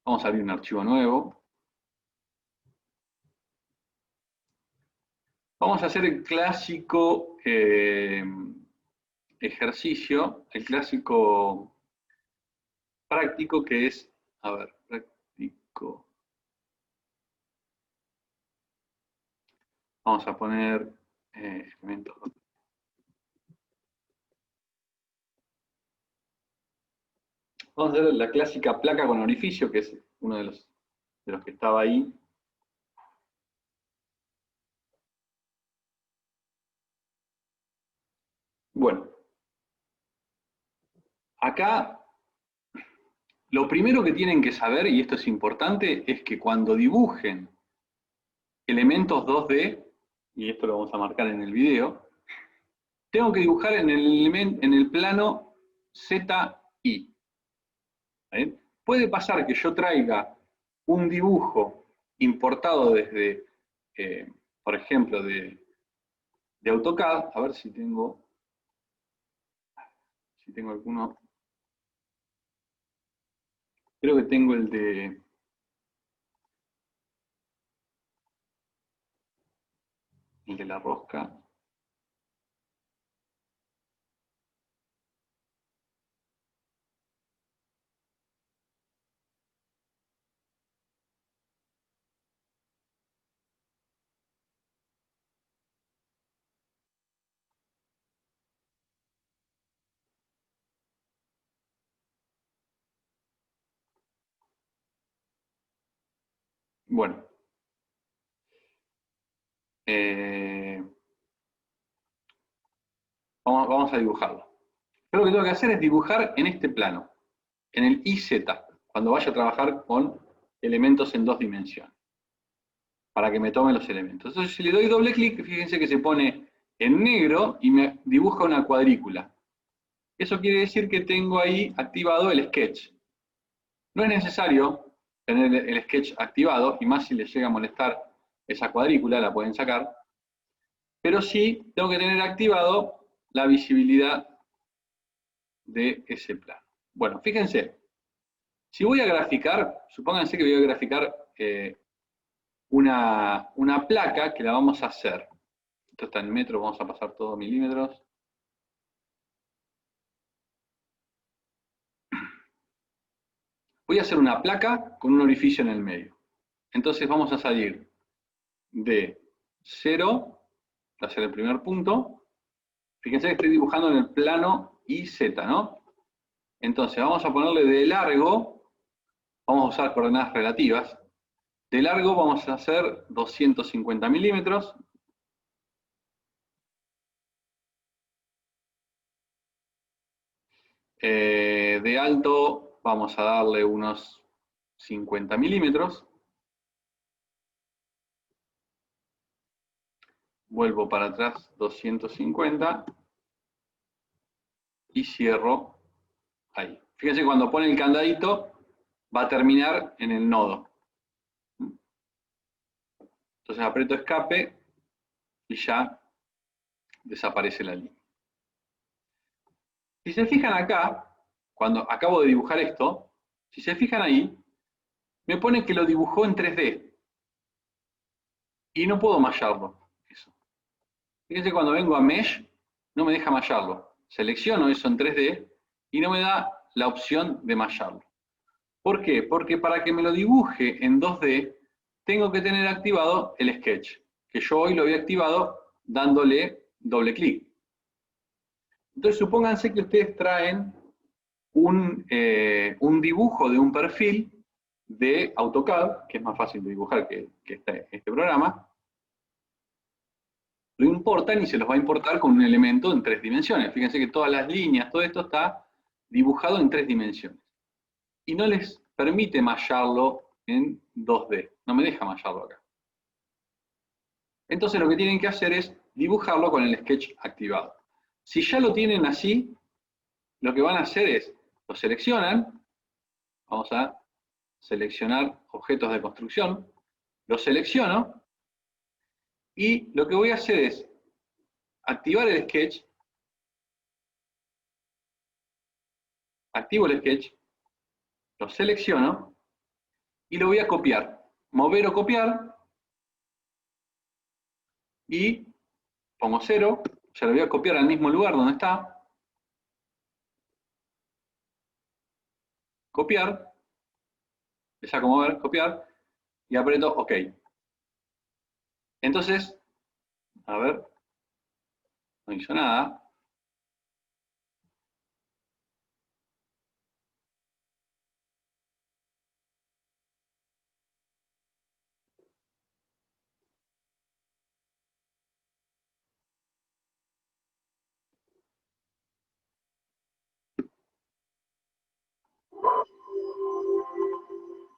Vamos a abrir un archivo nuevo. Vamos a hacer el clásico ejercicio, el clásico práctico que es, a ver, práctico. Vamos a poner elementos. Vamos a hacer la clásica placa con orificio, que es uno de los que estaba ahí. Bueno, acá lo primero que tienen que saber, y esto es importante, es que cuando dibujen elementos 2D, y esto lo vamos a marcar en el video, tengo que dibujar en el plano ZI. ¿Vale? Puede pasar que yo traiga un dibujo importado desde, por ejemplo, de AutoCAD, a ver si tengo alguno. Creo que tengo el de la rosca. Bueno, eh, vamos a dibujarlo. Yo lo que tengo que hacer es dibujar en este plano, en el IZ, cuando vaya a trabajar con elementos en 2 dimensiones, para que me tome los elementos. Entonces, si le doy doble clic, fíjense que se pone en negro y me dibuja una cuadrícula. Eso quiere decir que tengo ahí activado el sketch. No es necesario tener el sketch activado, y más si les llega a molestar esa cuadrícula, la pueden sacar, pero sí tengo que tener activado la visibilidad de ese plano. Bueno, fíjense, si voy a graficar, supónganse que voy a graficar una placa que la vamos a hacer. Esto está en metros, vamos a pasar todo a milímetros. Voy a hacer una placa con un orificio en el medio. Entonces vamos a salir de 0, va a ser el primer punto. Fíjense que estoy dibujando en el plano IZ, ¿no? Entonces vamos a ponerle de largo, vamos a usar coordenadas relativas. De largo vamos a hacer 250 milímetros. De alto vamos a darle unos 50 milímetros. Vuelvo para atrás 250 y cierro ahí. Fíjense, cuando pone el candadito va a terminar en el nodo. Entonces aprieto escape y ya desaparece la línea. Si se fijan acá, cuando acabo de dibujar esto, si se fijan ahí, me pone que lo dibujó en 3D. Y no puedo mallarlo. Eso. Fíjense, cuando vengo a Mesh, no me deja mallarlo. Selecciono eso en 3D y no me da la opción de mallarlo. ¿Por qué? Porque para que me lo dibuje en 2D, tengo que tener activado el sketch, que yo hoy lo había activado dándole doble clic. Entonces, supónganse que ustedes traen un dibujo de un perfil de AutoCAD, que es más fácil de dibujar que este programa. Lo importan y se los va a importar con un elemento en 3 dimensiones. Fíjense que todas las líneas, todo esto está dibujado en 3 dimensiones. Y no les permite mallarlo en 2D. No me deja mallarlo acá. Entonces lo que tienen que hacer es dibujarlo con el sketch activado. Si ya lo tienen así, lo que van a hacer es, lo seleccionan, vamos a seleccionar objetos de construcción, lo selecciono, y lo que voy a hacer es activar el sketch, activo el sketch, lo selecciono, y lo voy a copiar. Mover o copiar, y pongo 0, ya lo voy a copiar al mismo lugar donde está. Copiar, le saco mover, copiar, y aprieto OK. Entonces, a ver, no hizo nada.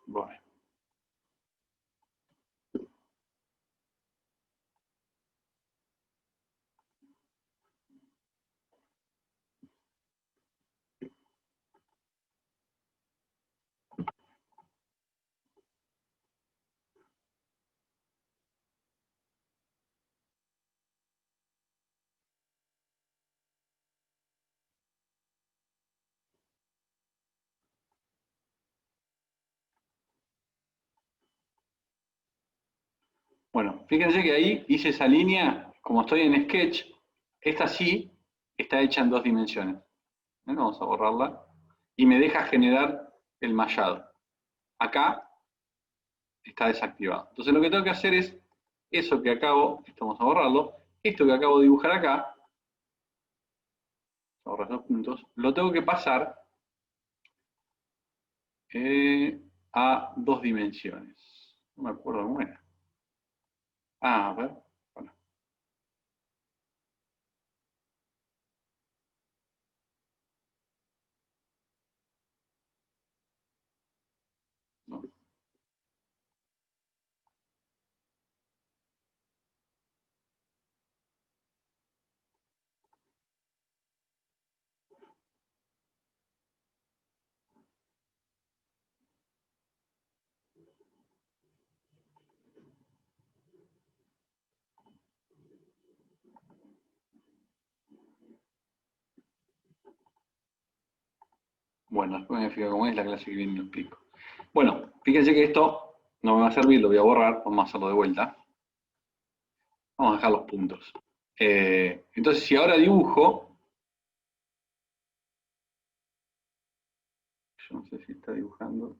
Bueno. Bueno, fíjense que ahí hice esa línea, como estoy en Sketch, esta sí está hecha en 2 dimensiones. Vamos a borrarla. Y me deja generar el mallado. Acá está desactivado. Entonces lo que tengo que hacer es eso que acabo, vamos a borrarlo, esto que acabo de dibujar acá, ahorrar 2 puntos, lo tengo que pasar a 2 dimensiones. No me acuerdo cómo era. Ah, a ver. Bueno. No. Bueno, después me fijo cómo es la clase que viene y lo explico. Bueno, fíjense que esto no me va a servir, lo voy a borrar, vamos a hacerlo de vuelta. Vamos a dejar los puntos. Entonces, si ahora dibujo, yo no sé si está dibujando.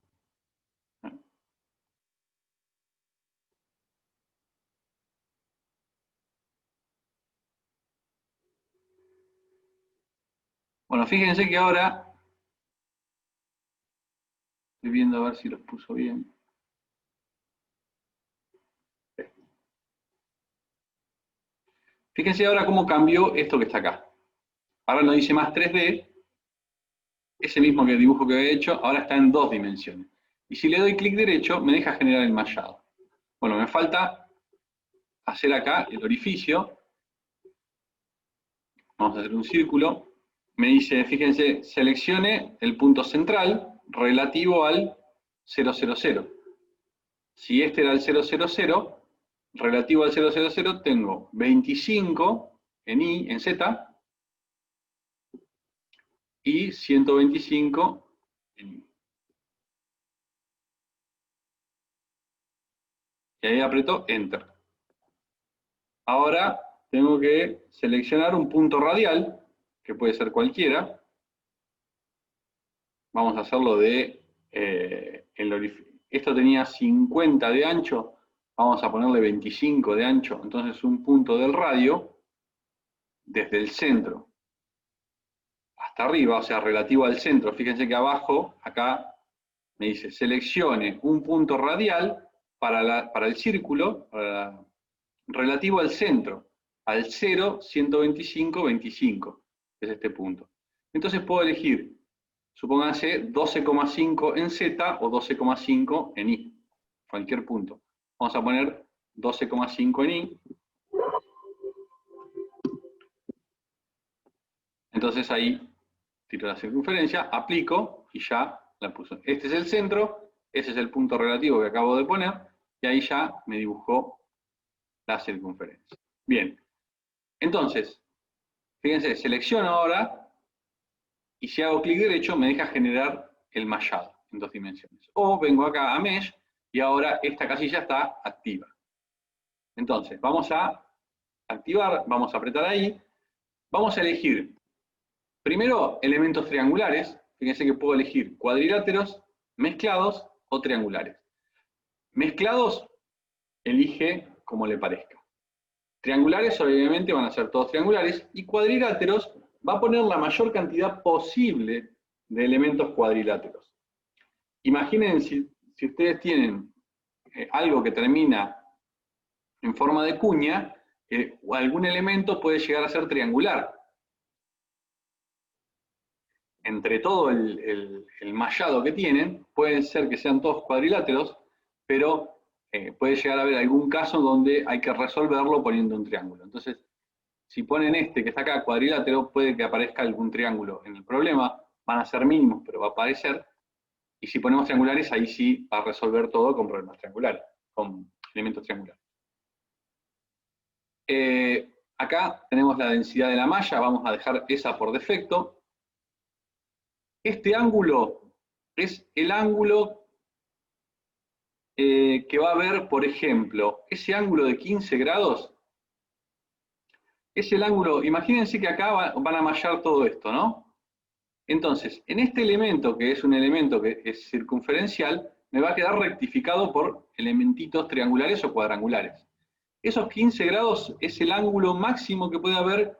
Bueno, fíjense que ahora, estoy viendo a ver si los puso bien. Fíjense ahora cómo cambió esto que está acá. Ahora no dice más 3D, ese mismo que dibujo que había hecho, ahora está en 2 dimensiones. Y si le doy clic derecho, me deja generar el mallado. Bueno, me falta hacer acá el orificio. Vamos a hacer un círculo. Me dice, fíjense, seleccione el punto central relativo al 000. Si este era el 000, relativo al 000, tengo 25 en Y, en Z, y 125 en Y. Y ahí aprieto Enter. Ahora tengo que seleccionar un punto radial, que puede ser cualquiera. Vamos a hacerlo de esto tenía 50 de ancho, vamos a ponerle 25 de ancho, entonces un punto del radio, desde el centro hasta arriba, o sea, relativo al centro. Fíjense que abajo, acá, me dice, seleccione un punto radial para el círculo, relativo al centro, al 0, 125, 25, es este punto. Entonces puedo elegir, supónganse, 12,5 en Z o 12,5 en Y, cualquier punto. Vamos a poner 12,5 en Y. Entonces ahí tiro la circunferencia, aplico y ya la puso. Este es el centro, ese es el punto relativo que acabo de poner, y ahí ya me dibujó la circunferencia. Bien, entonces, fíjense, selecciono ahora, y si hago clic derecho me deja generar el mallado en 2 dimensiones. O vengo acá a Mesh, y ahora esta casilla está activa. Entonces, vamos a activar, vamos a apretar ahí, vamos a elegir primero elementos triangulares, fíjense que puedo elegir cuadriláteros, mezclados o triangulares. Mezclados, elige como le parezca. Triangulares, obviamente, van a ser todos triangulares, y cuadriláteros va a poner la mayor cantidad posible de elementos cuadriláteros. Imaginen si ustedes tienen algo que termina en forma de cuña, algún elemento puede llegar a ser triangular. Entre todo el mallado que tienen, pueden ser que sean todos cuadriláteros, pero puede llegar a haber algún caso donde hay que resolverlo poniendo un triángulo. Entonces, si ponen este que está acá, cuadrilátero, puede que aparezca algún triángulo en el problema, van a ser mínimos, pero va a aparecer. Y si ponemos triangulares, ahí sí va a resolver todo con problemas triangulares, con elementos triangulares. Acá tenemos la densidad de la malla, vamos a dejar esa por defecto. Este ángulo es el ángulo que va a haber, por ejemplo, ese ángulo de 15 grados, es el ángulo, imagínense que acá van a mallar todo esto, ¿no? Entonces, en este elemento, que es un elemento que es circunferencial, me va a quedar rectificado por elementitos triangulares o cuadrangulares. Esos 15 grados es el ángulo máximo que puede haber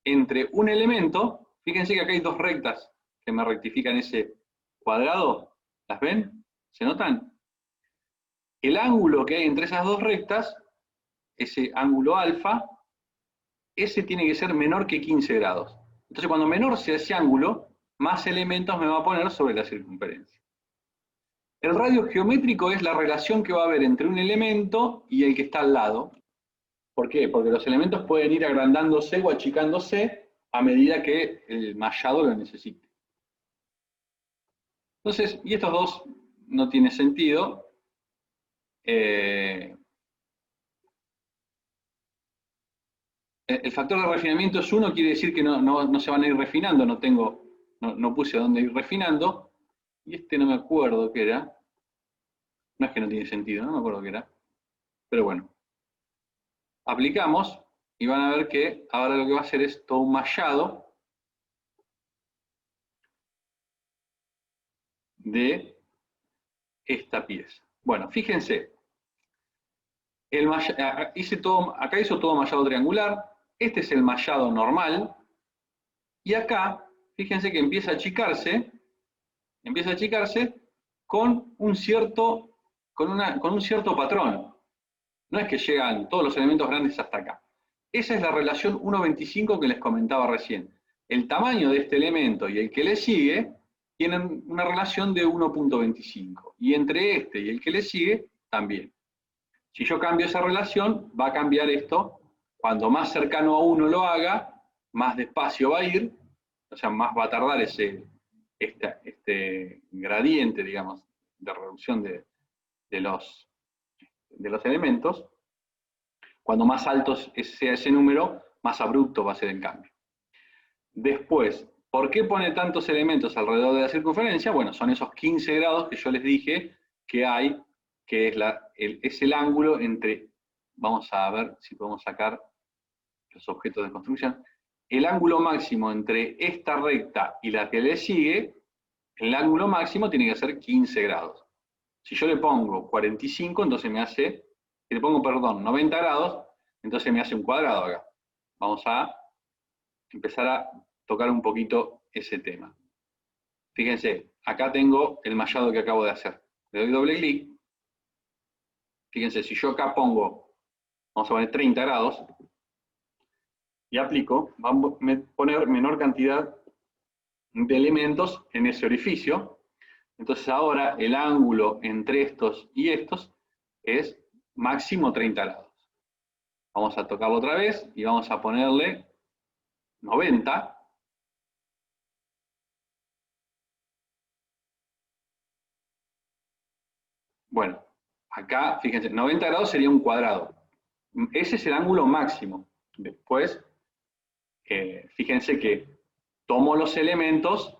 entre un elemento, fíjense que acá hay dos rectas que me rectifican ese cuadrado, ¿las ven? ¿Se notan? El ángulo que hay entre esas dos rectas, ese ángulo alfa, ese tiene que ser menor que 15 grados. Entonces, cuando menor sea ese ángulo, más elementos me va a poner sobre la circunferencia. El radio geométrico es la relación que va a haber entre un elemento y el que está al lado. ¿Por qué? Porque los elementos pueden ir agrandándose o achicándose a medida que el mallado lo necesite. Entonces, y estos dos no tiene sentido. El factor de refinamiento es 1, quiere decir que no se van a ir refinando, no puse dónde ir refinando, y este no me acuerdo qué era, no es que no tiene sentido, no me acuerdo qué era, pero bueno. Aplicamos, y van a ver que ahora lo que va a hacer es todo un mallado de esta pieza. Bueno, fíjense, acá hizo todo mallado triangular, este es el mallado normal, y acá, fíjense que empieza a achicarse con un cierto patrón. No es que llegan todos los elementos grandes hasta acá. Esa es la relación 1:25 que les comentaba recién. El tamaño de este elemento y el que le sigue tienen una relación de 1.25. Y entre este y el que le sigue, también. Si yo cambio esa relación, va a cambiar esto. Cuando más cercano a 1 lo haga, más despacio va a ir, o sea, más va a tardar este gradiente, digamos, de reducción de los elementos. Cuando más alto sea ese número, más abrupto va a ser el cambio. Después, ¿por qué pone tantos elementos alrededor de la circunferencia? Bueno, son esos 15 grados que yo les dije que hay, que es el ángulo entre, vamos a ver si podemos sacar los objetos de construcción, el ángulo máximo entre esta recta y la que le sigue, el ángulo máximo tiene que ser 15 grados. Si yo le pongo 45, entonces me hace, si le pongo, perdón, 90 grados, entonces me hace un cuadrado acá. Vamos a empezar a tocar un poquito ese tema. Fíjense, acá tengo el mallado que acabo de hacer. Le doy doble clic. Fíjense, si yo acá pongo, vamos a poner 30 grados, y aplico, vamos a poner menor cantidad de elementos en ese orificio. Entonces ahora el ángulo entre estos y estos es máximo 30 grados. Vamos a tocarlo otra vez y vamos a ponerle 90. Bueno, acá, fíjense, 90 grados sería un cuadrado. Ese es el ángulo máximo. Después, fíjense que tomo los elementos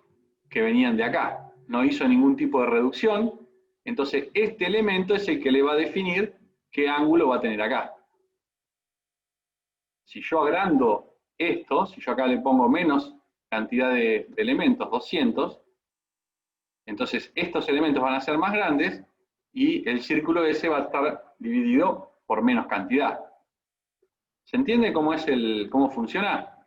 que venían de acá. No hizo ningún tipo de reducción. Entonces, este elemento es el que le va a definir qué ángulo va a tener acá. Si yo agrando esto, si yo acá le pongo menos cantidad de elementos, 200, entonces estos elementos van a ser más grandes y el círculo ese va a estar dividido por menos cantidad. ¿Se entiende cómo funciona?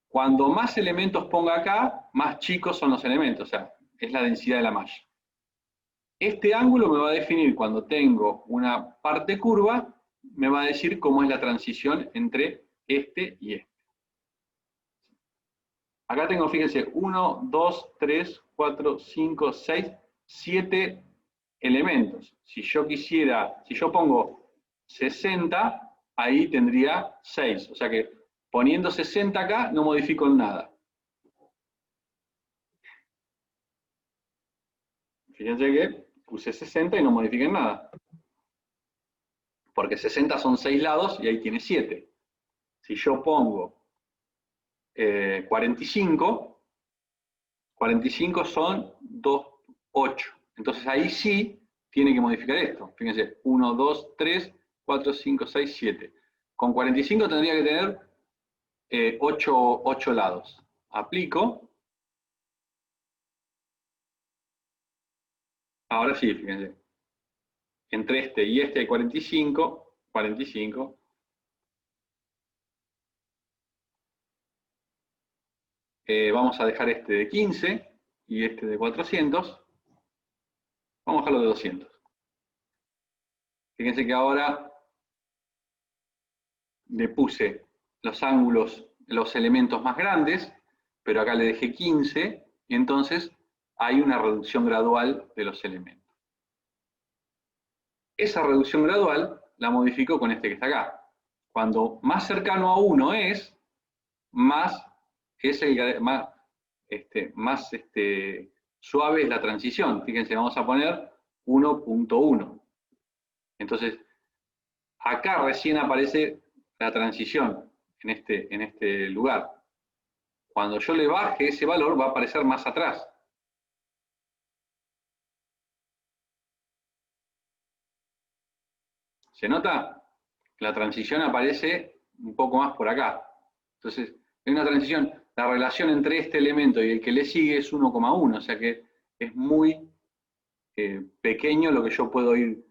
Cuando más elementos ponga acá, más chicos son los elementos, o sea, es la densidad de la malla. Este ángulo me va a definir, cuando tengo una parte curva, me va a decir cómo es la transición entre este y este. Acá tengo, fíjense, 1, 2, 3, 4, 5, 6, 7 elementos. Si yo pongo 60, ahí tendría 6. O sea que poniendo 60 acá no modifico nada. Fíjense que puse 60 y no modifiqué nada. Porque 60 son 6 lados y ahí tiene 7. Si yo pongo 45, 45 son 2, 8. Entonces ahí sí tiene que modificar esto. Fíjense, 1, 2, 3, 4, 5, 6, 7. Con 45 tendría que tener 8 lados. Aplico. Ahora sí, fíjense. Entre este y este hay 45, 45. Vamos a dejar este de 15 y este de 400. Vamos a dejarlo de 200. Fíjense que ahora le puse los ángulos, los elementos más grandes, pero acá le dejé 15, y entonces hay una reducción gradual de los elementos. Esa reducción gradual la modifico con este que está acá. Cuando más cercano a 1 es, más suave es la transición. Fíjense, vamos a poner 1.1. Entonces, acá recién aparece la transición en este lugar. Cuando yo le baje ese valor va a aparecer más atrás. ¿Se nota? La transición aparece un poco más por acá. Entonces, hay una transición, la relación entre este elemento y el que le sigue es 1,1, o sea que es muy pequeño lo que yo puedo ir.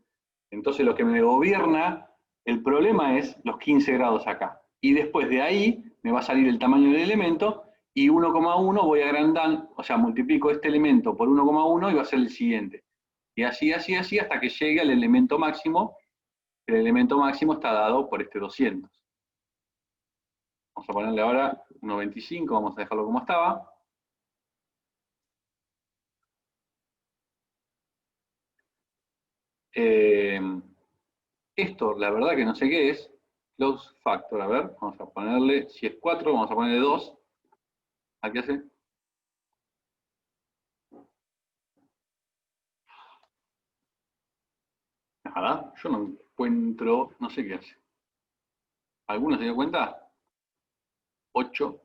Entonces, lo que me gobierna el problema es los 15 grados acá. Y después de ahí me va a salir el tamaño del elemento y 1,1 voy agrandando, o sea, multiplico este elemento por 1,1 y va a ser el siguiente. Y así, así, así, hasta que llegue al elemento máximo. El elemento máximo está dado por este 200. Vamos a ponerle ahora 1,25, vamos a dejarlo como estaba. Esto, la verdad que no sé qué es. Close factor, a ver, vamos a ponerle, si es 4, vamos a ponerle 2. ¿A qué hace? Nada, yo no encuentro, no sé qué hace. ¿Alguno se dio cuenta? 8.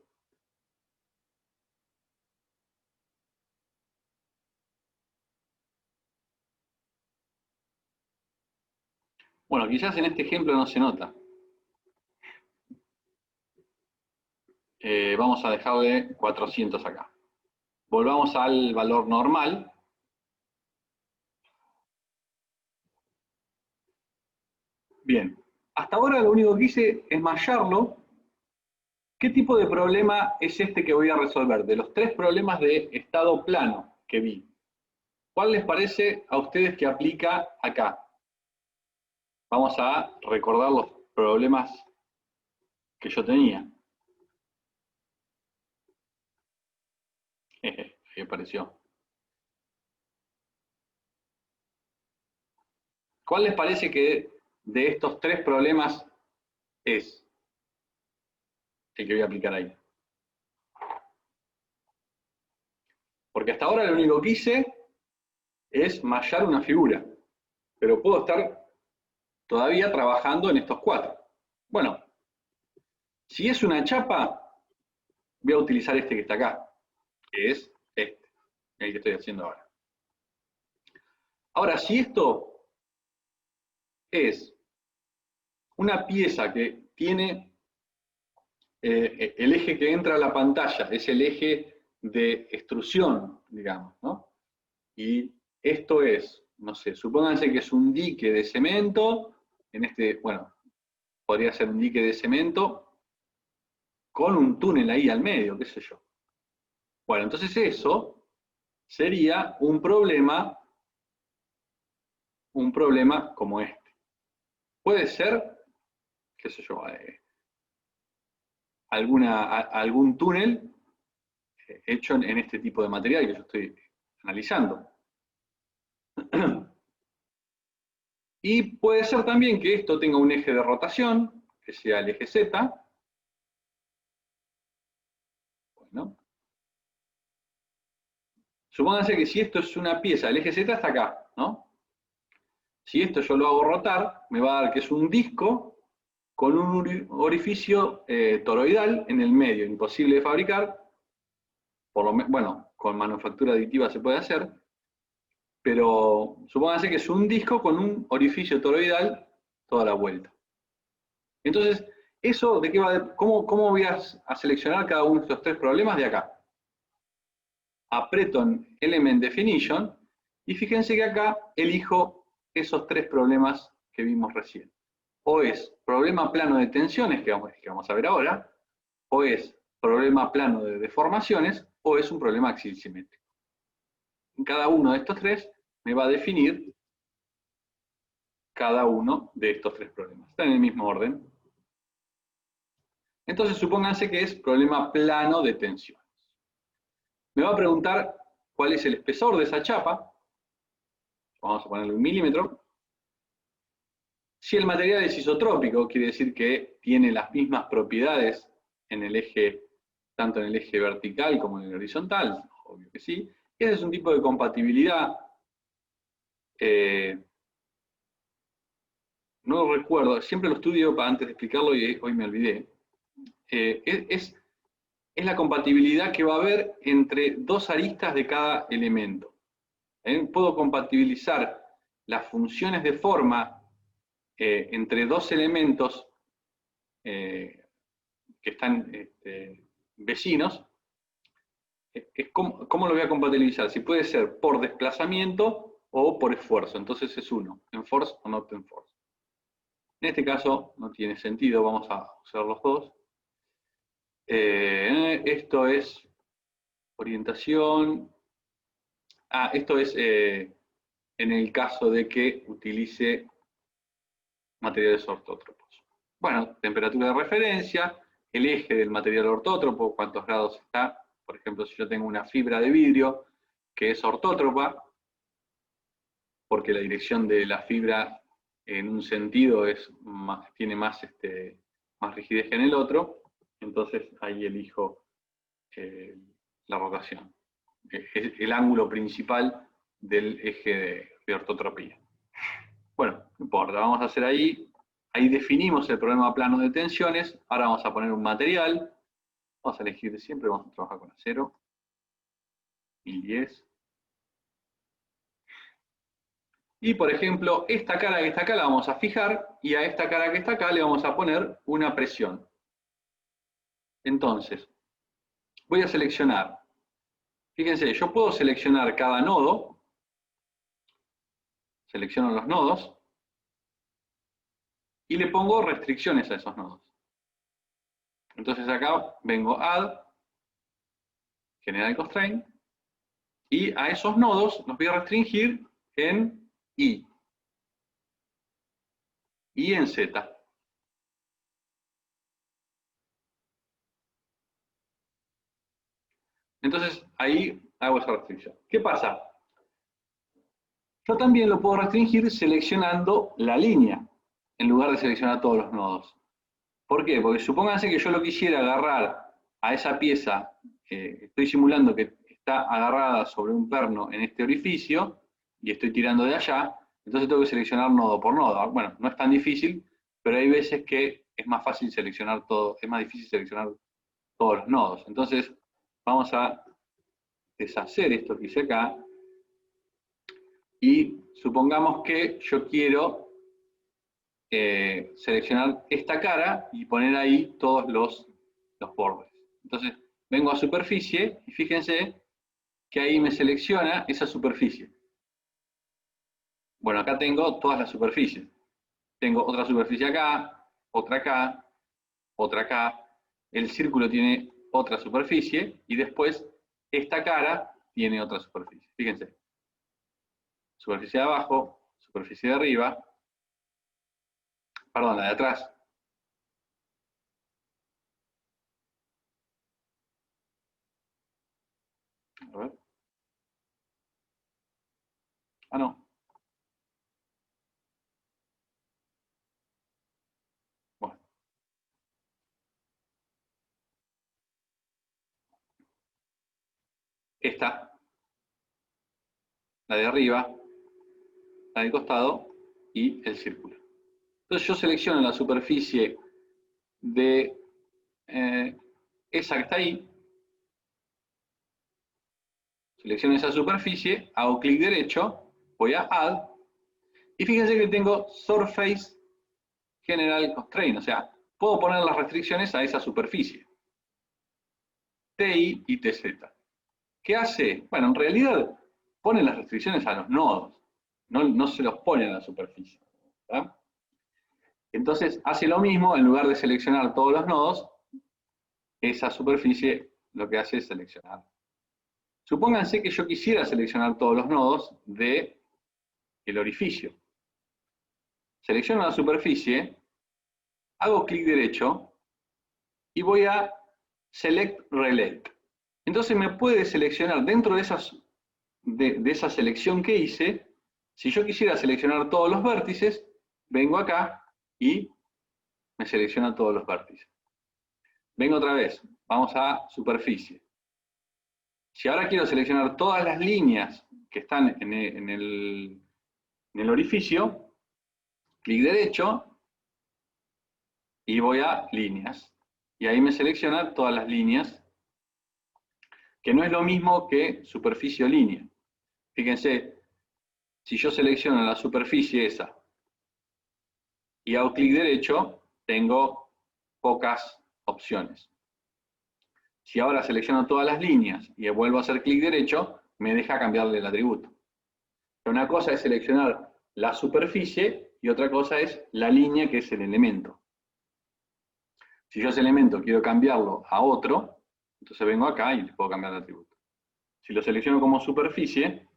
Bueno, quizás en este ejemplo no se nota. Vamos a dejarle 400 acá. Volvamos al valor normal. Bien, hasta ahora lo único que hice es mallarlo. ¿Qué tipo de problema es este que voy a resolver? De los 3 problemas de estado plano que vi, ¿cuál les parece a ustedes que aplica acá? Vamos a recordar los problemas que yo tenía. Ahí apareció. ¿Cuál les parece que de estos 3 problemas es el que voy a aplicar ahí? Porque hasta ahora lo único que hice es mallar una figura, pero puedo estar todavía trabajando en estos 4. Bueno, si es una chapa, voy a utilizar este que está acá, que es este, el que estoy haciendo ahora. Ahora, si esto es una pieza que tiene el eje que entra a la pantalla, es el eje de extrusión, digamos, ¿no? Y esto es, no sé, supónganse que es un dique de cemento, bueno, podría ser un dique de cemento con un túnel ahí al medio, qué sé yo. Bueno, entonces eso sería un problema como este. Puede ser, qué sé yo, algún túnel hecho en este tipo de material que yo estoy analizando. Y puede ser también que esto tenga un eje de rotación, que sea el eje Z. Bueno, supónganse que si esto es una pieza, el eje Z está acá, ¿no? Si esto yo lo hago rotar, me va a dar que es un disco con un orificio toroidal en el medio, imposible de fabricar, bueno, con manufactura aditiva se puede hacer, pero supónganse que es un disco con un orificio toroidal toda la vuelta. Entonces, ¿eso de qué va? ¿Cómo voy a seleccionar cada uno de estos tres problemas de acá? Aprieto en Element Definition y fíjense que acá elijo esos tres problemas que vimos recién. O es problema plano de tensiones, que vamos a ver ahora, o es problema plano de deformaciones, o es un problema axial simétrico. En cada uno de estos tres me va a definir cada uno de estos tres problemas. Está en el mismo orden. Entonces supónganse que es problema plano de tensiones. Me va a preguntar cuál es el espesor de esa chapa. Vamos a ponerle 1 milímetro. Si el material es isotrópico, quiere decir que tiene las mismas propiedades en el eje, tanto en el eje vertical como en el horizontal, obvio que sí. Ese es un tipo de compatibilidad. No recuerdo, siempre lo estudio antes de explicarlo y hoy me olvidé. Es la compatibilidad que va a haber entre dos aristas de cada elemento. Puedo compatibilizar las funciones de forma entre dos elementos que están vecinos. ¿Cómo lo voy a compatibilizar? Si puede ser por desplazamiento o por esfuerzo. Entonces es uno, en force o not en force. En este caso no tiene sentido, vamos a usar los dos. Esto es orientación. Esto es en el caso de que utilice materiales ortótropos. Bueno, temperatura de referencia, el eje del material ortótropo, cuántos grados está. Por ejemplo, si yo tengo una fibra de vidrio que es ortótropa, porque la dirección de la fibra en un sentido tiene más rigidez que en el otro, entonces ahí elijo la rotación. Es el ángulo principal del eje de ortotropía. Bueno, no importa, vamos a hacer ahí definimos el problema plano de tensiones, ahora vamos a poner un material, vamos a elegir siempre, vamos a trabajar con acero, 1010. Y por ejemplo, esta cara que está acá la vamos a fijar y a esta cara que está acá le vamos a poner una presión. Entonces, voy a seleccionar. Fíjense, yo puedo seleccionar cada nodo. Selecciono los nodos. Y le pongo restricciones a esos nodos. Entonces acá vengo Add, General Constraint. Y a esos nodos los voy a restringir en I. Y en Z. Entonces ahí hago esa restricción. ¿Qué pasa? Yo también lo puedo restringir seleccionando la línea, en lugar de seleccionar todos los nodos. ¿Por qué? Porque supónganse que yo lo quisiera agarrar a esa pieza, estoy simulando que está agarrada sobre un perno en este orificio, y estoy tirando de allá, entonces tengo que seleccionar nodo por nodo. Bueno, no es tan difícil, pero hay veces que es más fácil seleccionar todo, es más difícil seleccionar todos los nodos. Entonces, vamos a deshacer esto que hice acá. Y supongamos que yo quiero seleccionar esta cara y poner ahí todos los bordes. Entonces, vengo a superficie y fíjense que ahí me selecciona esa superficie. Bueno, acá tengo todas las superficies. Tengo otra superficie acá, otra acá, otra acá. El círculo tiene otra superficie y después esta cara tiene otra superficie. Fíjense. Superficie de abajo, superficie de arriba. Perdón, la de atrás. A ver. Ah, no. Bueno. Esta, la de arriba, la del costado y el círculo. Entonces yo selecciono la superficie de esa que está ahí, selecciono esa superficie, hago clic derecho, voy a Add, y fíjense que tengo Surface General Constraint, o sea, puedo poner las restricciones a esa superficie. TI y TZ. ¿Qué hace? Bueno, en realidad pone las restricciones a los nodos, no se los pone a la superficie. ¿Tá? Entonces hace lo mismo, en lugar de seleccionar todos los nodos, esa superficie lo que hace es seleccionar. Supónganse que yo quisiera seleccionar todos los nodos del orificio. Selecciono la superficie, hago clic derecho y voy a Select Relate. Entonces me puede seleccionar dentro de esa selección que hice, si yo quisiera seleccionar todos los vértices, vengo acá y me selecciona todos los vértices. Vengo otra vez, vamos a superficie. Si ahora quiero seleccionar todas las líneas que están en el orificio, clic derecho y voy a líneas. Y ahí me selecciona todas las líneas, que no es lo mismo que superficie o línea. Fíjense, si yo selecciono la superficie esa y hago clic derecho, tengo pocas opciones. Si ahora selecciono todas las líneas y vuelvo a hacer clic derecho, me deja cambiarle el atributo. Una cosa es seleccionar la superficie y otra cosa es la línea, que es el elemento. Si yo ese elemento quiero cambiarlo a otro, entonces vengo acá y le puedo cambiar el atributo. Si lo selecciono como superficie,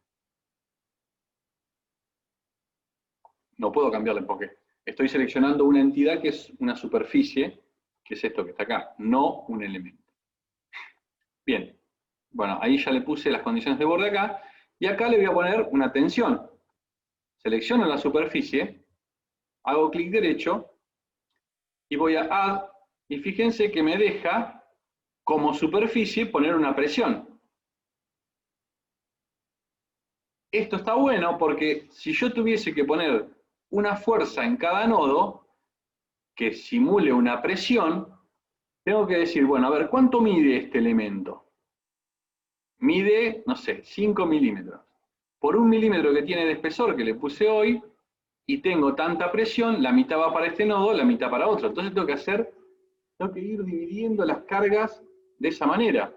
no puedo cambiarle porque estoy seleccionando una entidad que es una superficie, que es esto que está acá, no un elemento. Bien, bueno, ahí ya le puse las condiciones de borde acá, y acá le voy a poner una tensión. Selecciono la superficie, hago clic derecho, y voy a Add, y fíjense que me deja como superficie poner una presión. Esto está bueno porque si yo tuviese que poner una fuerza en cada nodo que simule una presión, tengo que decir, bueno, a ver, ¿cuánto mide este elemento? Mide, no sé, 5 milímetros. Por 1 milímetro que tiene de espesor que le puse hoy, y tengo tanta presión, la mitad va para este nodo, la mitad para otro. Entonces tengo que ir dividiendo las cargas de esa manera.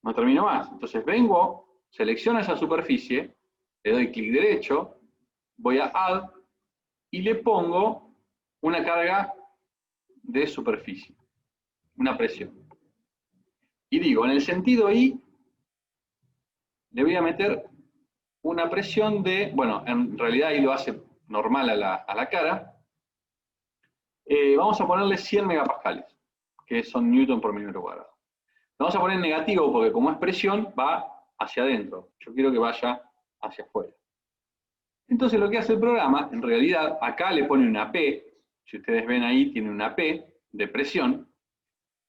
No termino más. Entonces vengo, selecciono esa superficie, le doy clic derecho, voy a Add y le pongo una carga de superficie, una presión. Y digo, en el sentido I, le voy a meter una presión de, bueno, en realidad ahí lo hace normal a la cara. Vamos a ponerle 100 megapascales, que son newton por milímetro cuadrado. Lo vamos a poner en negativo porque como es presión, va hacia adentro. Yo quiero que vaya hacia afuera. Entonces lo que hace el programa, en realidad, acá le pone una P, si ustedes ven ahí, tiene una P de presión.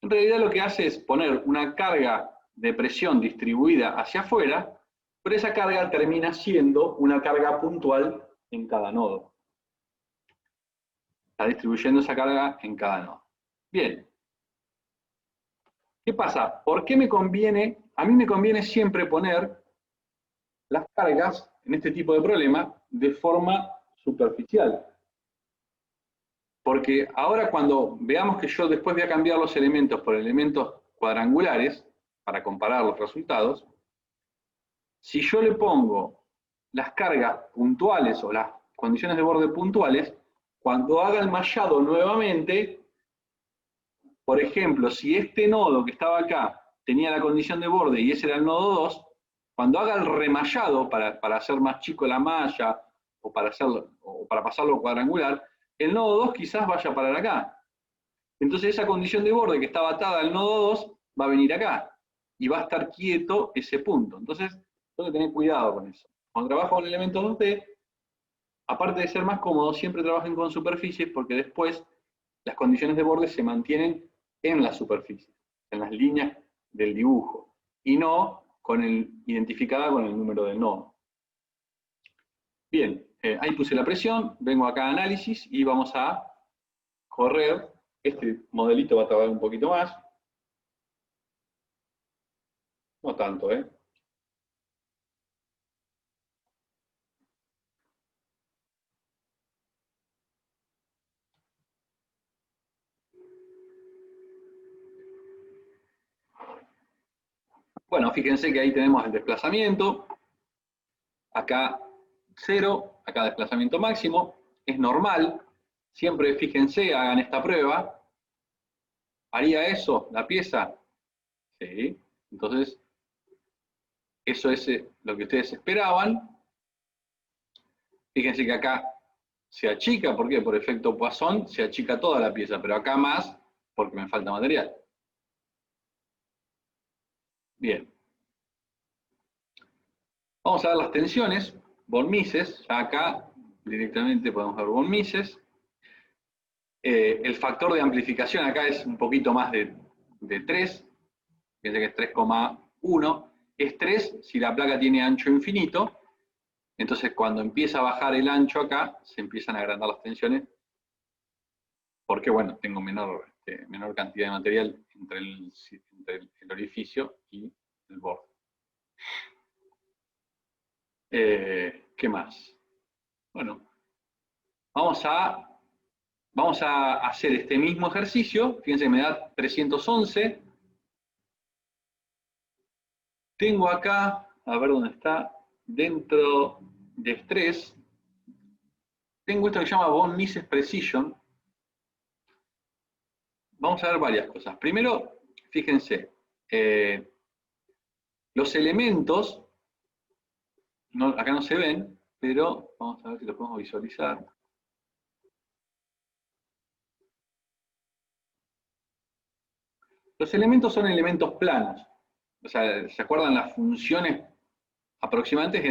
En realidad lo que hace es poner una carga de presión distribuida hacia afuera, pero esa carga termina siendo una carga puntual en cada nodo. Está distribuyendo esa carga en cada nodo. Bien. ¿Qué pasa? ¿Por qué me conviene? A mí me conviene siempre poner las cargas en este tipo de problema de forma superficial. Porque ahora cuando veamos que yo después voy a cambiar los elementos por elementos cuadrangulares, para comparar los resultados, si yo le pongo las cargas puntuales o las condiciones de borde puntuales, cuando haga el mallado nuevamente, por ejemplo, si este nodo que estaba acá tenía la condición de borde y ese era el nodo 2, cuando haga el remallado para hacer más chico la malla o para pasarlo cuadrangular, el nodo 2 quizás vaya a parar acá. Entonces esa condición de borde que estaba atada al nodo 2 va a venir acá y va a estar quieto ese punto. Entonces tengo que tener cuidado con eso. Cuando trabajo con elementos 2D, aparte de ser más cómodo, siempre trabajen con superficies porque después las condiciones de borde se mantienen en la superficie, en las líneas del dibujo, y no identificada con el número del nodo. Bien, ahí puse la presión, vengo acá a análisis y vamos a correr. Este modelito va a tardar un poquito más. No tanto, ¿eh? Bueno, fíjense que ahí tenemos el desplazamiento. Acá 0, acá desplazamiento máximo. Es normal. Siempre fíjense, hagan esta prueba. ¿Haría eso la pieza? Sí. Entonces, eso es lo que ustedes esperaban. Fíjense que acá se achica, ¿por qué? Por efecto Poisson se achica toda la pieza, pero acá más porque me falta material. Bien. Vamos a ver las tensiones, von Mises, ya acá directamente podemos ver von Mises. El factor de amplificación acá es un poquito más de 3, fíjense que es 3,1. Es 3 si la placa tiene ancho infinito, entonces cuando empieza a bajar el ancho acá, se empiezan a agrandar las tensiones, porque bueno, tengo menor cantidad de material entre el orificio y el borde. ¿Qué más? Bueno, vamos a hacer este mismo ejercicio. Fíjense que me da 311. Tengo acá, a ver dónde está, dentro de estrés, tengo esto que se llama von Mises Precision. Vamos a ver varias cosas. Primero, fíjense, los elementos, acá no se ven, pero vamos a ver si los podemos visualizar. Los elementos son elementos planos. O sea, ¿se acuerdan las funciones? Aproximadamente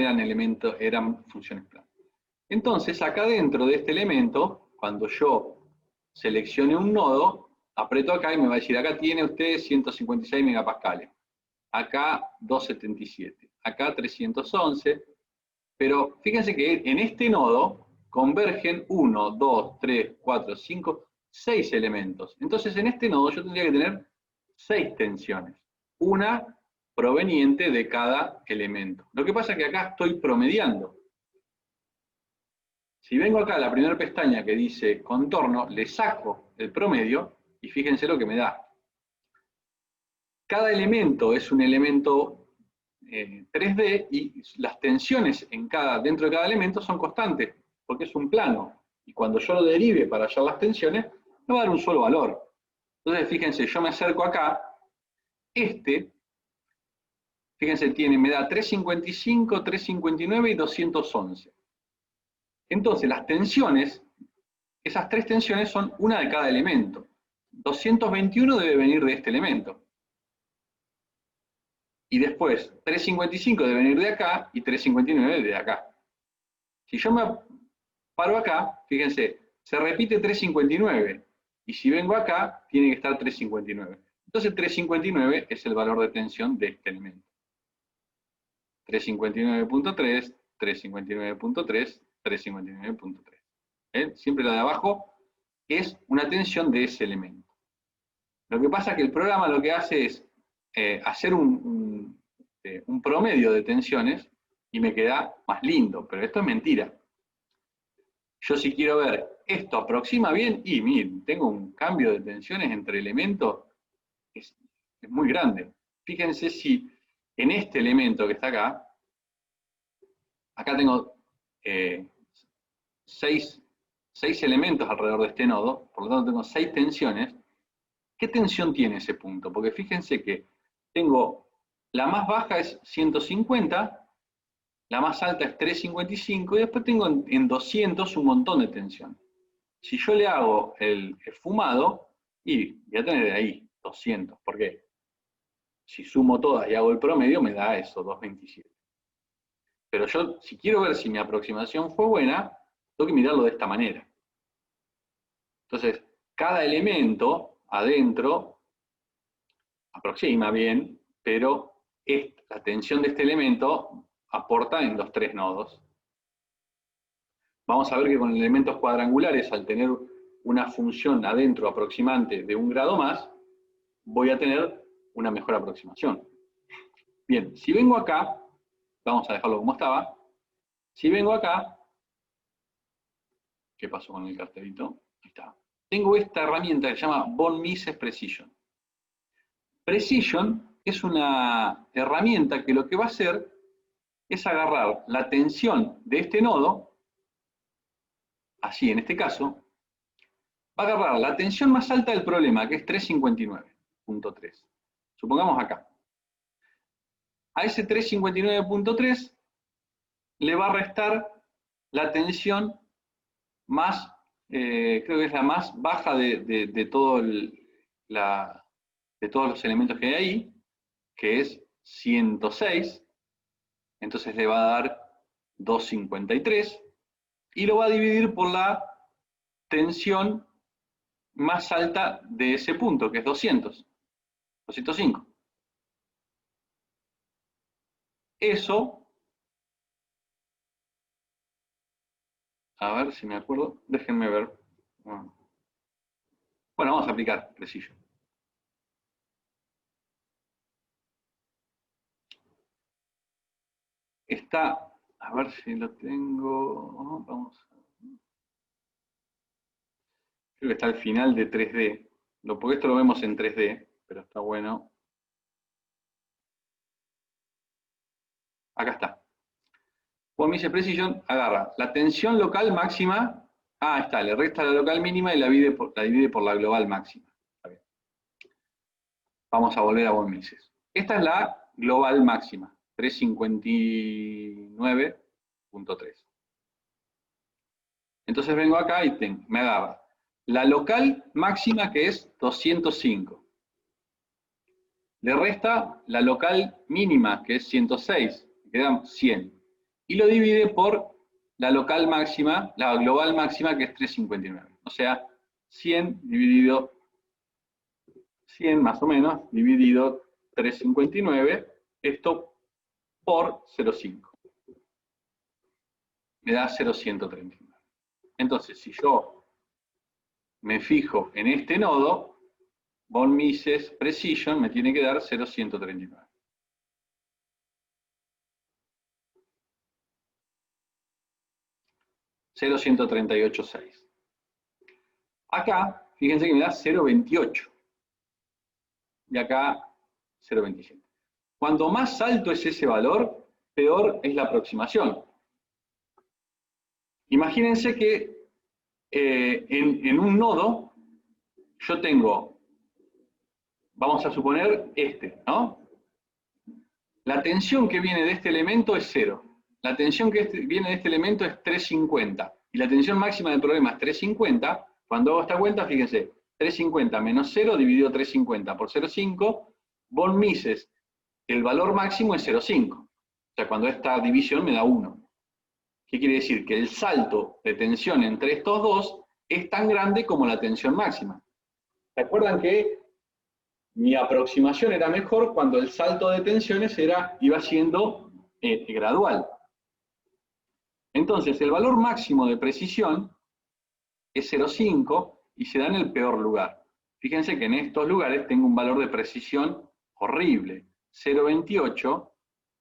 eran funciones planas. Entonces, acá dentro de este elemento, cuando yo seleccione un nodo, aprieto acá y me va a decir, acá tiene usted 156 megapascales, acá 277, acá 311, pero fíjense que en este nodo convergen 1, 2, 3, 4, 5, 6 elementos. Entonces, en este nodo yo tendría que tener 6 tensiones, una proveniente de cada elemento. Lo que pasa es que acá estoy promediando. Si vengo acá a la primera pestaña que dice contorno, le saco el promedio y fíjense lo que me da. Cada elemento es un elemento 3D y las tensiones dentro de cada elemento son constantes, porque es un plano. Y cuando yo lo derive para hallar las tensiones, me va a dar un solo valor. Entonces, fíjense, yo me acerco acá, fíjense, me da 355, 359 y 211. Entonces, las tensiones, esas 3 tensiones son una de cada elemento. 221 debe venir de este elemento. Y después, 355 debe venir de acá y 359 de acá. Si yo me paro acá, fíjense, se repite 359. Y si vengo acá, tiene que estar 359. Entonces 359 es el valor de tensión de este elemento. 359.3, 359.3, 359.3. Siempre la de abajo es una tensión de ese elemento. Lo que pasa es que el programa lo que hace es hacer un promedio de tensiones y me queda más lindo, pero esto es mentira. Yo si quiero ver, ¿esto aproxima bien? Y miren, tengo un cambio de tensiones entre elementos, es muy grande. Fíjense si en este elemento que está acá tengo 6 elementos alrededor de este nodo, por lo tanto tengo 6 tensiones. ¿Qué tensión tiene ese punto? Porque fíjense que tengo, la más baja es 150, la más alta es 355 y después tengo en 200 un montón de tensión. Si yo le hago el esfumado, y voy a tener ahí 200. ¿Por qué? Si sumo todas y hago el promedio, me da eso, 227. Pero yo, si quiero ver si mi aproximación fue buena, tengo que mirarlo de esta manera. Entonces, cada elemento adentro aproxima bien, pero la tensión de este elemento aporta en los 3 nodos. Vamos a ver que con elementos cuadrangulares, al tener una función adentro aproximante de 1 grado más, voy a tener una mejor aproximación. Bien, si vengo acá, vamos a dejarlo como estaba, si vengo acá, ¿qué pasó con el cartelito? Ahí está. Tengo esta herramienta que se llama von Mises Precision. Precision es una herramienta que lo que va a hacer es agarrar la tensión de este nodo, así en este caso, va a agarrar la tensión más alta del problema, que es 359.3. Supongamos acá. A ese 359.3 le va a restar la tensión más, creo que es la más baja de todos los elementos que hay ahí, que es 106. Entonces le va a dar 253 y lo va a dividir por la tensión más alta de ese punto, que es 205. Eso, a ver si me acuerdo, déjenme ver. Bueno, vamos a aplicar Precision. Está, a ver si lo tengo, vamos a ver. Creo que está al final de 3D, porque esto lo vemos en 3D, pero está bueno. Acá está. Von Mises Precision agarra la tensión local máxima, está, le resta la local mínima y la divide por la global máxima. Está bien. Vamos a volver a Von Mises. Esta es la global máxima, 359.3. Entonces vengo acá y me agarra la local máxima, que es 205. Le resta la local mínima, que es 106, quedan 100. Y lo divide por la local máxima, la global máxima, que es 359. O sea, 100 dividido 100 más o menos, dividido 359, esto por 0,5. Me da 0,139. Entonces, si yo me fijo en este nodo, Von Mises Precision me tiene que dar 0,139. .138.6. Acá, fíjense que me da 0,28. Y acá 0,27. Cuanto más alto es ese valor, peor es la aproximación. Imagínense que en un nodo yo tengo, vamos a suponer ¿no? La tensión que viene de este elemento es 0. La tensión que viene de este elemento es 350. Y la tensión máxima del problema es 350. Cuando hago esta cuenta, fíjense, 350 menos 0 dividido 350 por 0,5, Von Mises, el valor máximo es 0,5. O sea, cuando esta división me da 1. ¿Qué quiere decir? Que el salto de tensión entre estos dos es tan grande como la tensión máxima. ¿Se acuerdan que mi aproximación era mejor cuando el salto de tensiones iba siendo gradual? Entonces, el valor máximo de precisión es 0,5 y se da en el peor lugar. Fíjense que en estos lugares tengo un valor de precisión horrible. 0,28,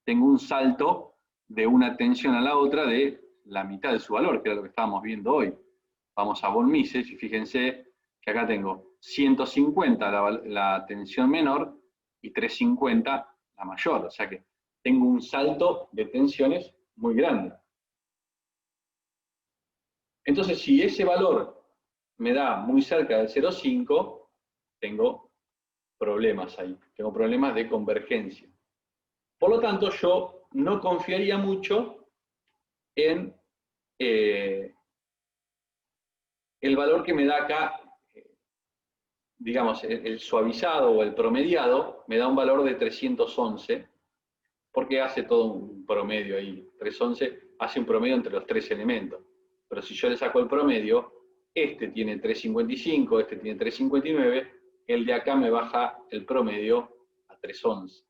tengo un salto de una tensión a la otra de la mitad de su valor, que era lo que estábamos viendo hoy. Vamos a von Mises y fíjense que acá tengo 150 la tensión menor y 350 la mayor, o sea que tengo un salto de tensiones muy grande. Entonces, si ese valor me da muy cerca del 0,5, tengo problemas ahí, tengo problemas de convergencia. Por lo tanto, yo no confiaría mucho en el valor que me da acá, digamos, el suavizado o el promediado, me da un valor de 311, porque hace todo un promedio ahí. 311 hace un promedio entre los tres elementos. Pero si yo le saco el promedio, este tiene 355, este tiene 359, el de acá me baja el promedio a 311.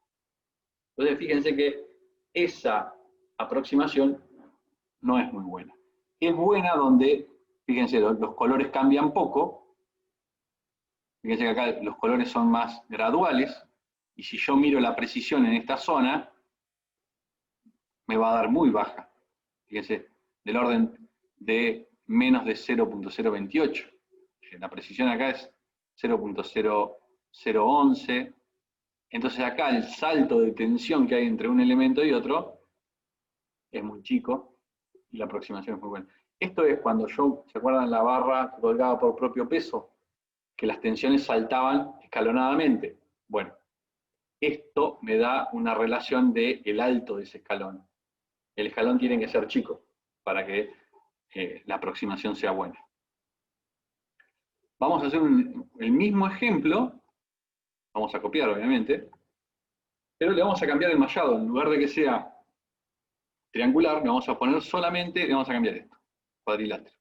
Entonces fíjense que esa aproximación no es muy buena. Es buena donde, fíjense, los colores cambian poco. Fíjense que acá los colores son más graduales, y si yo miro la precisión en esta zona, me va a dar muy baja. Fíjense, del orden de menos de 0.028. La precisión acá es 0.0011. Entonces acá el salto de tensión que hay entre un elemento y otro es muy chico y la aproximación es muy buena. Esto es cuando yo, ¿se acuerdan la barra que colgaba por propio peso? Que las tensiones saltaban escalonadamente. Bueno, esto me da una relación de el alto de ese escalón. El escalón tiene que ser chico para que la aproximación sea buena. Vamos a hacer el mismo ejemplo, vamos a copiar obviamente, pero le vamos a cambiar el mallado. En lugar de que sea triangular, le vamos a poner solamente, le vamos a cambiar esto, cuadrilátero.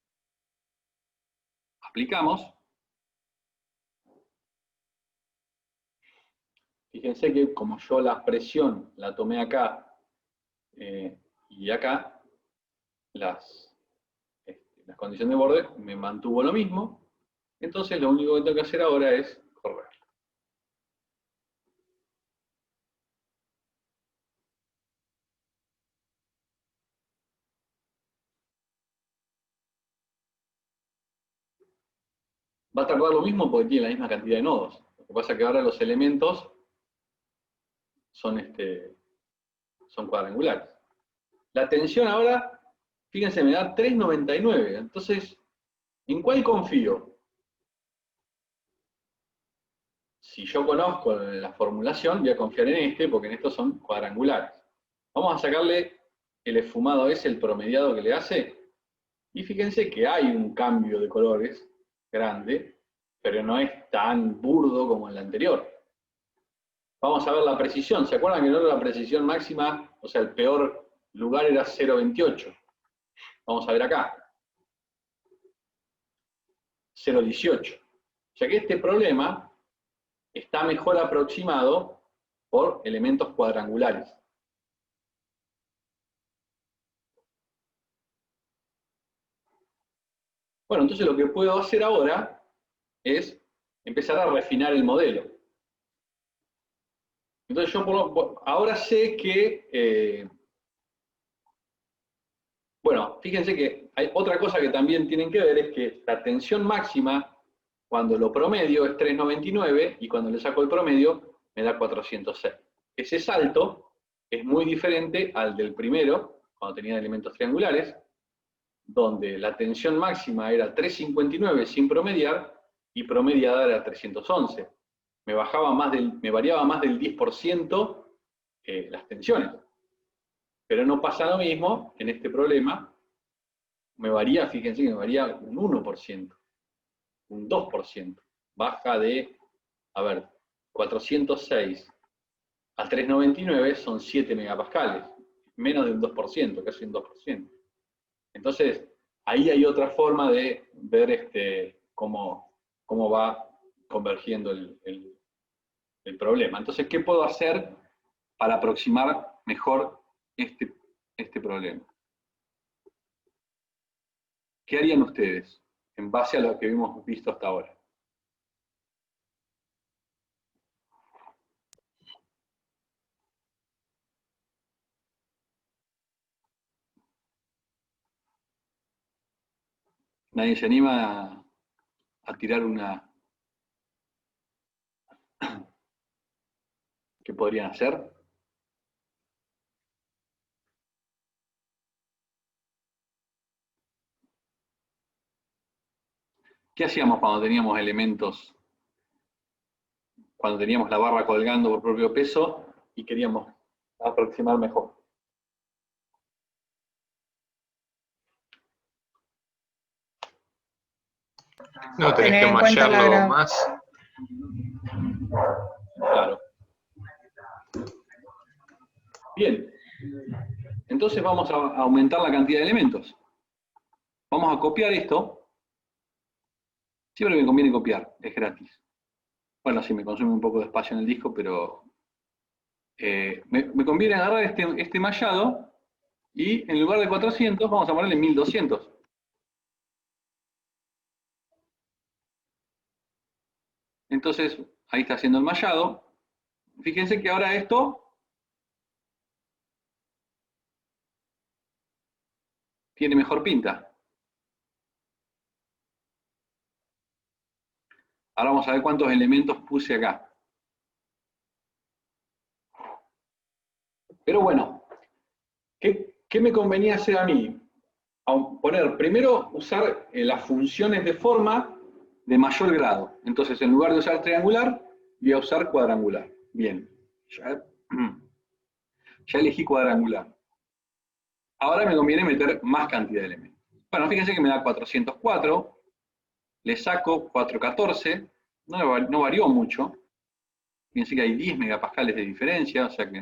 Aplicamos. Fíjense que como yo la presión la tomé acá y acá, las condiciones de borde me mantuvo lo mismo. Entonces lo único que tengo que hacer ahora es correr. Va a tardar lo mismo porque tiene la misma cantidad de nodos. Lo que pasa es que ahora los elementos son, son cuadrangulares. La tensión ahora, fíjense, me da 3,99. Entonces, ¿en cuál confío? Si yo conozco la formulación, voy a confiar en este, porque en estos son cuadrangulares. Vamos a sacarle el esfumado ese, el promediado que le hace, y fíjense que hay un cambio de colores grande, pero no es tan burdo como el anterior. Vamos a ver la precisión. ¿Se acuerdan que no era la precisión máxima? O sea, el peor lugar era 0,28. Vamos a ver acá. 0,18. O sea que este problema está mejor aproximado por elementos cuadrangulares. Bueno, entonces lo que puedo hacer ahora es empezar a refinar el modelo. Entonces yo ahora sé que, bueno, fíjense que hay otra cosa que también tienen que ver, es que la tensión máxima, cuando lo promedio es 399 y cuando le saco el promedio me da 406. Ese salto es muy diferente al del primero, cuando tenía elementos triangulares, donde la tensión máxima era 359 sin promediar y promediada era 311. Me variaba más del 10% las tensiones. Pero no pasa lo mismo en este problema. Me varía, fíjense que me varía un 1%, un 2%. Baja de, a ver, 406 a 399 son 7 megapascales, menos de un 2%, casi un 2%. Entonces, ahí hay otra forma de ver cómo va convergiendo el problema. Entonces, ¿qué puedo hacer para aproximar mejor este problema? ¿Qué harían ustedes en base a lo que hemos visto hasta ahora? Nadie se anima a tirar una... ¿Qué podrían hacer? ¿Qué hacíamos cuando teníamos elementos, cuando teníamos la barra colgando por propio peso y queríamos aproximar mejor? No, tenés Tener que en cuenta la mallarlo gravedad. más. Claro. Bien. Entonces vamos a aumentar la cantidad de elementos. Vamos a copiar esto. Siempre me conviene copiar, es gratis. Bueno, sí, me consume un poco de espacio en el disco, pero me conviene agarrar este mallado y en lugar de 400 vamos a ponerle 1200. Entonces, ahí está haciendo el mallado. Fíjense que ahora esto tiene mejor pinta. Ahora vamos a ver cuántos elementos puse acá. Pero bueno, ¿qué me convenía hacer a mí? Primero usar las funciones de forma de mayor grado. Entonces, en lugar de usar triangular, voy a usar cuadrangular. Bien, ya elegí cuadrangular. Ahora me conviene meter más cantidad de elementos. Bueno, fíjense que me da 404, le saco 414, no varió mucho. Fíjense que hay 10 megapascales de diferencia, o sea que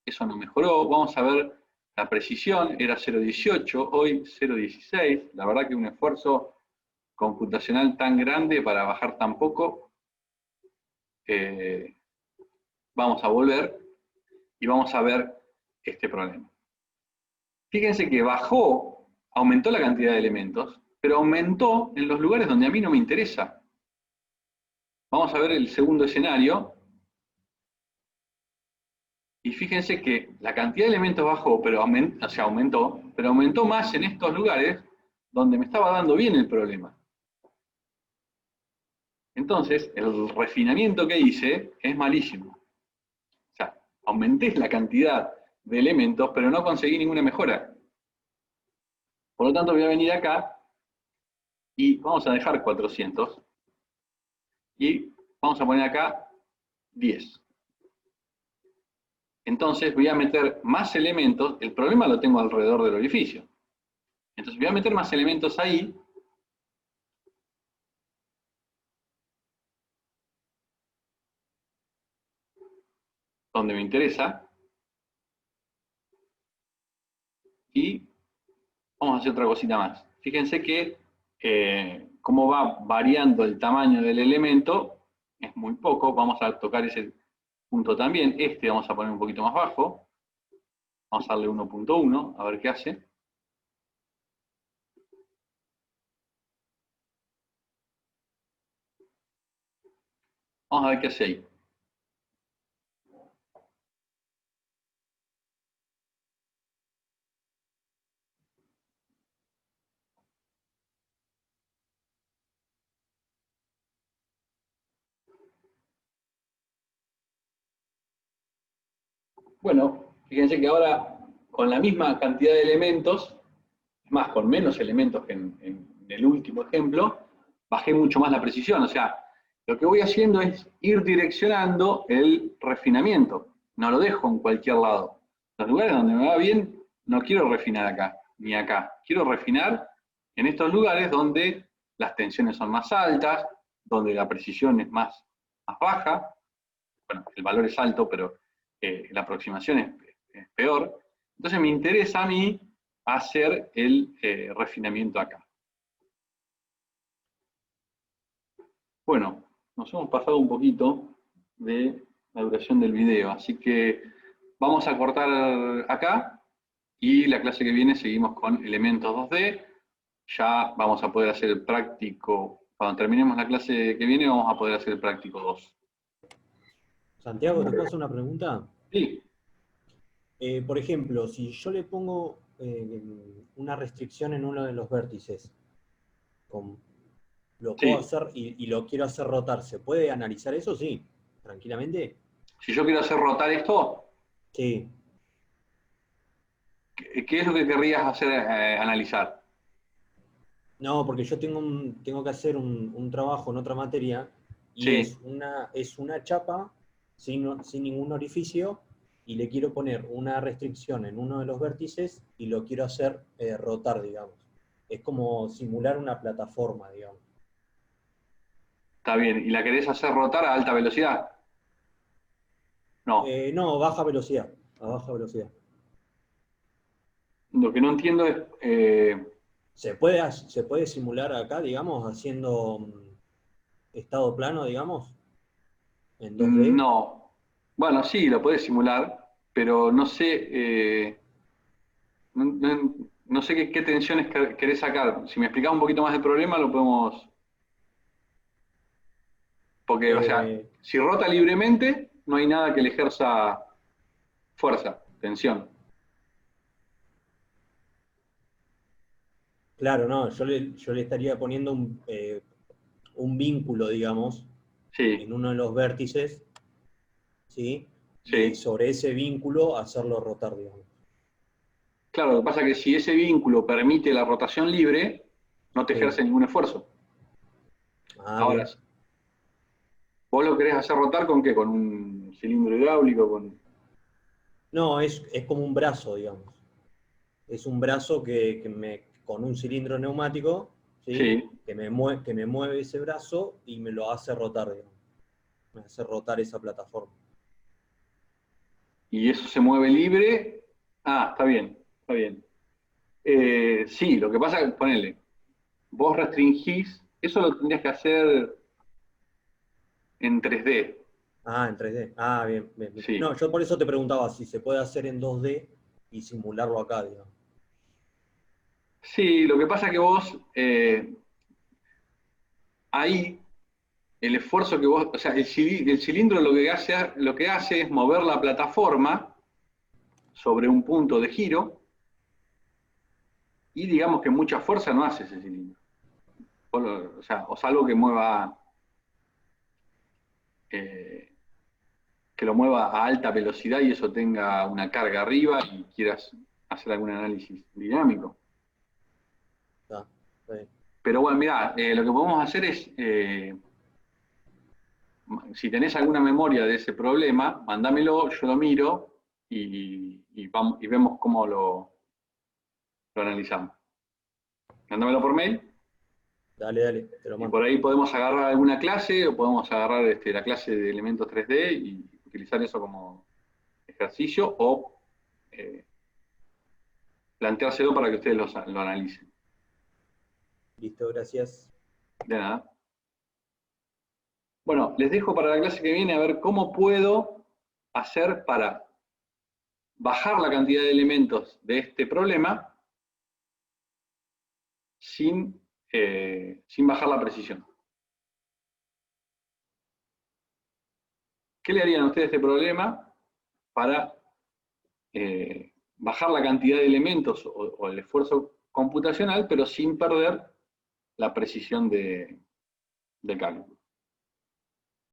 eso no mejoró. Vamos a ver la precisión, era 0,18, hoy 0,16. La verdad que un esfuerzo computacional tan grande para bajar tan poco. Vamos a volver y vamos a ver este problema. Fíjense que aumentó la cantidad de elementos, pero aumentó en los lugares donde a mí no me interesa. Vamos a ver el segundo escenario. Y fíjense que la cantidad de elementos bajó, pero aumentó más en estos lugares donde me estaba dando bien el problema. Entonces, el refinamiento que hice es malísimo. O sea, aumenté la cantidad de elementos, pero no conseguí ninguna mejora. Por lo tanto, voy a venir acá y vamos a dejar 400 y vamos a poner acá 10. Entonces voy a meter más elementos, el problema lo tengo alrededor del orificio. Entonces voy a meter más elementos ahí. Donde me interesa. Y vamos a hacer otra cosita más. Fíjense que cómo va variando el tamaño del elemento, es muy poco. Vamos a tocar ese punto también. Este vamos a poner un poquito más bajo. Vamos a darle 1.1, a ver qué hace. Vamos a ver qué hace ahí. Bueno, fíjense que ahora con la misma cantidad de elementos, es más, con menos elementos que en el último ejemplo, bajé mucho más la precisión. O sea, lo que voy haciendo es ir direccionando el refinamiento. No lo dejo en cualquier lado. Los lugares donde me va bien, no quiero refinar acá, ni acá. Quiero refinar en estos lugares donde las tensiones son más altas, donde la precisión es más baja. Bueno, el valor es alto, pero la aproximación es peor. Entonces me interesa a mí hacer el refinamiento acá. Bueno, nos hemos pasado un poquito de la duración del video, así que vamos a cortar acá y la clase que viene seguimos con elementos 2D. Ya vamos a poder hacer el práctico, cuando terminemos la clase que viene vamos a poder hacer el práctico 2. Santiago, ¿te puedo hacer una pregunta? Sí. Por ejemplo, si yo le pongo una restricción en uno de los vértices, lo Sí. puedo hacer y lo quiero hacer rotar. ¿Se puede analizar eso? Sí, tranquilamente. Si yo quiero hacer rotar esto, Sí. ¿qué es lo que querrías hacer, analizar? No, porque yo tengo que hacer un trabajo en otra materia y Sí, es una chapa sin ningún orificio y le quiero poner una restricción en uno de los vértices y lo quiero hacer rotar, digamos. Es como simular una plataforma, digamos. está bien. ¿Y la querés hacer rotar a alta velocidad? No. No, baja velocidad, a baja velocidad. Lo que no entiendo es, Se puede simular acá, digamos, haciendo estado plano, digamos, en 2D? no. Bueno, sí, lo podés simular, pero no sé, no sé qué tensiones querés sacar. Si me explicás un poquito más del problema, lo podemos. Porque, o sea, Eh, si rota libremente, no hay nada que le ejerza fuerza, tensión. claro, no, yo le estaría poniendo un vínculo, digamos, Sí, en uno de los vértices, ¿sí? Y sí. sobre ese vínculo hacerlo rotar, digamos. Claro, lo que pasa es que si ese vínculo permite la rotación libre, no te Sí. ejerce ningún esfuerzo. Ah, Ahora, bien. ¿vos lo querés hacer rotar con qué? ¿Con un cilindro hidráulico? No, es como un brazo, digamos. Es un brazo con un cilindro neumático, ¿sí? Sí, Que me mueve ese brazo y me lo hace rotar, digamos. Me hace rotar esa plataforma. y eso se mueve libre. Ah, está bien, está bien. Sí, lo que pasa es que, ponele, vos restringís, eso lo tendrías que hacer en 3D. Ah, en 3D. Ah, bien, bien, bien. Sí. No, yo por eso te preguntaba si se puede hacer en 2D y simularlo acá, digamos. Sí, lo que pasa es que vos, ahí, el esfuerzo que vos, o sea, el cilindro lo que hace es mover la plataforma sobre un punto de giro y digamos que mucha fuerza no hace ese cilindro. O sea, o salvo eh, que lo mueva a alta velocidad y eso tenga una carga arriba y quieras hacer algún análisis dinámico. Está, está bien. Pero bueno, mira, lo que podemos hacer es, si tenés alguna memoria de ese problema, mándamelo, yo lo miro y vemos cómo lo analizamos. Mándamelo por mail Dale, dale, te lo y mando. por ahí podemos agarrar alguna clase o podemos agarrar la clase de elementos 3D y utilizar eso como ejercicio o eh, planteárselo para que ustedes lo analicen. Listo, gracias. De nada. Bueno, les dejo para la clase que viene a ver cómo puedo hacer para bajar la cantidad de elementos de este problema sin bajar la precisión. ¿Qué le harían a ustedes a este problema para bajar la cantidad de elementos o el esfuerzo computacional, pero sin perder la precisión del cálculo?